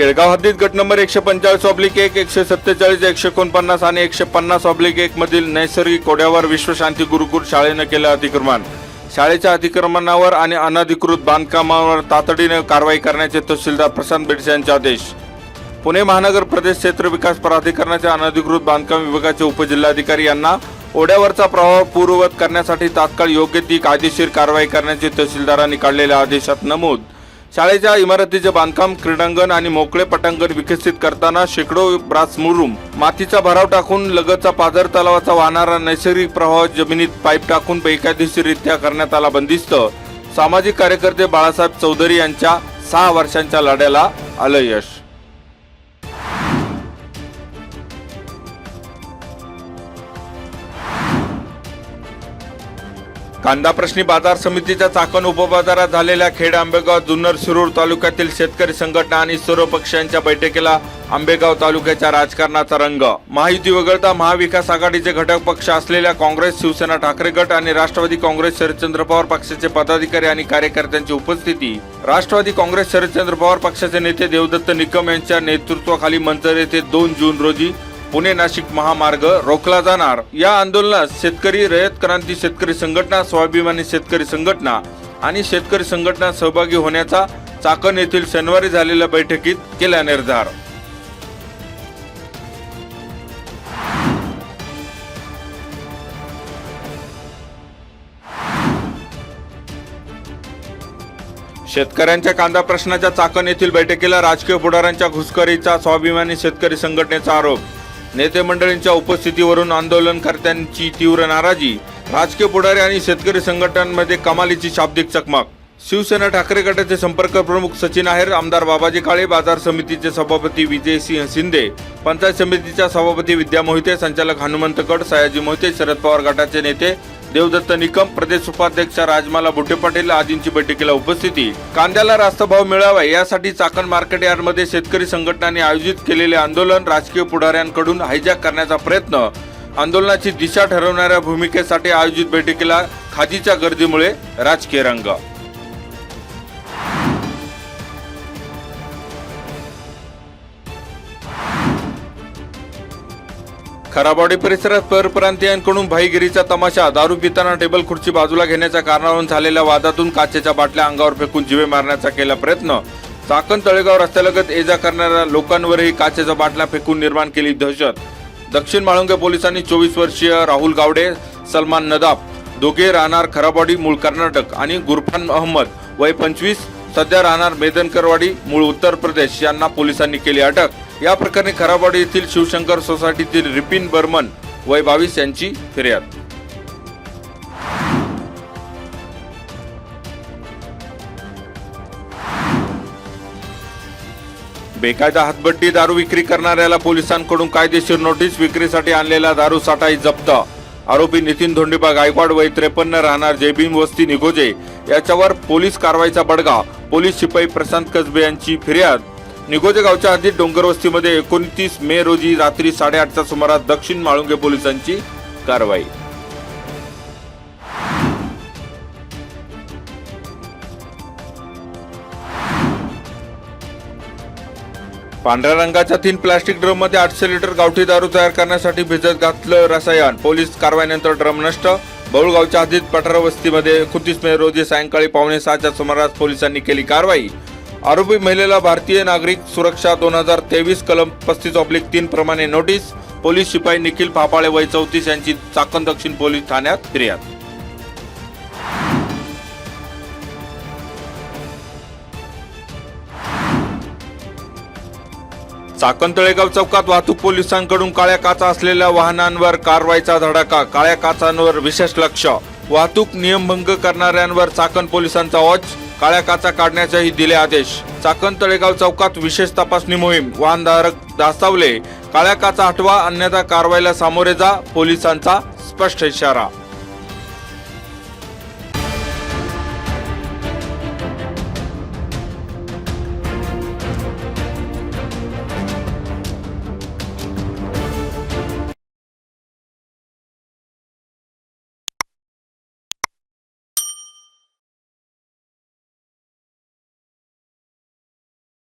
केळगाव हद्दीत गट नंबर 145/1, 147, 149 आणि 150/1 मधील नैसर्गिक ओढ्यावर विश्वशांती गुरुकुल शाळेने केलं अतिक्रमण। शाळेच्या अतिक्रमणावर आणि अनधिकृत बांधकामावर तातडीने कारवाई करण्याचे तहसीलदार प्रशांत बेडसे यांचे आदेश। पुणे महानगर प्रदेश क्षेत्र विकास प्राधिकरणाच्या अनधिकृत बांधकाम विभागाचे उपजिल्हाधिकारी यांना ओढ्यावरचा प्रवाह पूर्ववत करण्यासाठी तात्काळ योग्य ती कायदेशीर कारवाई करण्याचे तहसीलदारांनी काढलेल्या आदेशात नमूद। शाळेच्या इमारतीचे बांधकाम, क्रीडांगण आणि मोकळे पटांगण विकसित करताना शेकडो ब्रासमुरुम मातीचा भराव टाकून लगतचा पाझर तलावाचा वाहणारा नैसर्गिक प्रवाह जमिनीत पाईप टाकून बेकायदेशीररित्या करण्यात आला बंदिस्त। सामाजिक कार्यकर्ते बाळासाहेब चौधरी यांच्या 6 वर्षांच्या लढ्याला आलं यश। कांदा प्रश्नी बाजार समितीच्या चाकण उपबाजारात झालेल्या खेड, आंबेगाव, जुन्नर, शिरूर तालुक्यातील शेतकरी संघटना आणि सर्व पक्षांच्या बैठकीला आंबेगाव तालुक्याच्या राजकारणाचा रंग। महायुती वगळता महाविकास आघाडीचे घटक पक्ष असलेल्या काँग्रेस, शिवसेना, ठाकरे गट आणि राष्ट्रवादी काँग्रेस शरदचंद्र पवार पक्षाचे पदाधिकारी आणि कार्यकर्त्यांची उपस्थिती। राष्ट्रवादी काँग्रेस शरदचंद्र पवार पक्षाचे नेते देवदत्त निकम यांच्या नेतृत्वाखाली मंचर येथे 2 जून रोजी पुणे नाशिक महामार्ग रोखला जाणार। या आंदोलनात शेतकरी, रयत क्रांती शेतकरी संघटना, स्वाभिमानी शेतकरी संघटना आणि शेतकरी संघटना सहभागी होण्याचा चाकण येथील शनिवारी झालेल्या बैठकीत केला निर्धार। शेतकऱ्यांच्या कांदा प्रश्नाच्या चाकण येथील बैठकीला राजकीय पुढाऱ्यांच्या घुसखोरीचा स्वाभिमानी शेतकरी संघटनेचा आरोप। नेते मंडळींच्या उपस्थितीवरून आंदोलनकर्त्यांची तीव्र नाराजी। राजकीय पुढारी आणि शेतकरी संघटनांमध्ये कमालीची शाब्दिक चकमक। शिवसेना ठाकरे गटाचे संपर्क प्रमुख सचिन आहेर, आमदार बाबाजी काळे, बाजार समितीचे सभापती विजयसिंह शिंदे, पंचायत समितीच्या सभापती विद्या मोहिते, संचालक हनुमंत गड, सयाजी मोहिते, शरद पवार गटाचे नेते देवदत्त निकम, प्रदेश उपाध्यक्ष राजमाला बुटे पाटील आदींची बैठकीला उपस्थिती। कांद्याला रास्त भाव मिळावा यासाठी चाकण मार्केट यार्डमध्ये शेतकरी संघटनांनी आयोजित केलेले आंदोलन राजकीय पुढाऱ्यांकडून हायजॅक करण्याचा प्रयत्न। आंदोलनाची दिशा ठरवणाऱ्या भूमिकेसाठी आयोजित बैठकीला खादीच्या गर्दीमुळे राजकीय रंग। खराबवाडी परिसरात परप्रांतीयांकडून भाईगिरीचा तमाशा। दारू पिताना टेबल खुर्ची बाजूला घेण्याच्या कारणावरून झालेल्या वादातून काचेच्या बाटल्या अंगावर फेकून जीवे मारण्याचा केला प्रयत्न। चाकण तळेगाव रस्त्यालगत ये जा करणाऱ्या लोकांवरही काचेच्या बाटल्या फेकून निर्माण केली दहशत। दक्षिण माळुंगे पोलिसांनी 24 वर्षीय राहुल गावडे, सलमान नदाब, दोघे राहणार खराबवाडी मूळ कर्नाटक आणि गुरफान अहमद वय 25 सध्या राहणार मेदनकरवाडी मूळ उत्तर प्रदेश यांना पोलिसांनी केली अटक। या प्रकरणी खराबवाडी येथील शिवशंकर सोसायटीतील रिपिन बर्मन वय 22 यांची फिर्याद। बेकायदा हातभट्टी दारू विक्री करणाऱ्याला पोलिसांकडून कायदेशीर नोटीस। विक्रीसाठी आणलेला दारू साठाही जप्त। आरोपी नितीन धोंडीबा गायकवाड वय 53 राहणार जयभीम वस्ती निघोजे याच्यावर पोलीस कारवाईचा बडगा। पोलीस शिपाई प्रशांत कसबे यांची फिर्याद। निघोजे गावच्या हद्दीत डोंगरवस्तीमध्ये 29 मे रोजी रात्री 8:30च्या सुमारास दक्षिण माळुंगे पोलिसांची कारवाई। पांढऱ्या रंगाच्या 3 प्लास्टिक ड्रम मध्ये 800 लिटर गावठी दारू तयार करण्यासाठी भिजत घातलं रसायन। पोलीस कारवाईनंतर ड्रम नष्ट। बौळगावच्या हद्दीत पठार वस्तीमध्ये 29 मे रोजी सायंकाळी 5:45च्या सुमारास पोलिसांनी केली कारवाई। आरोपी महिलेला भारतीय नागरिक सुरक्षा 2023 कलम 35/3 प्रमाणे नोटीस। पोलीस शिपाई निखिल फापाळे वय 34 यांची चाकण दक्षिण पोलीस ठाण्यात फिर्याद। चाकण तळेगाव चौकात वाहतूक पोलिसांकडून काळ्या काचा असलेल्या वाहनांवर कारवाईचा धडाका। काळ्या काचांवर विशेष लक्ष। वाहतूक नियमभंग करणाऱ्यांवर चाकण पोलिसांचा वॉच। काळ्या काचा काढण्याचेही दिले आदेश। चाकण तळेगाव चौकात विशेष तपासणी मोहीम। वाहनधारक दास्तावले, काळ्या काचा हटवा अन्यथा कारवाईला सामोरे जा, पोलिसांचा स्पष्ट इशारा।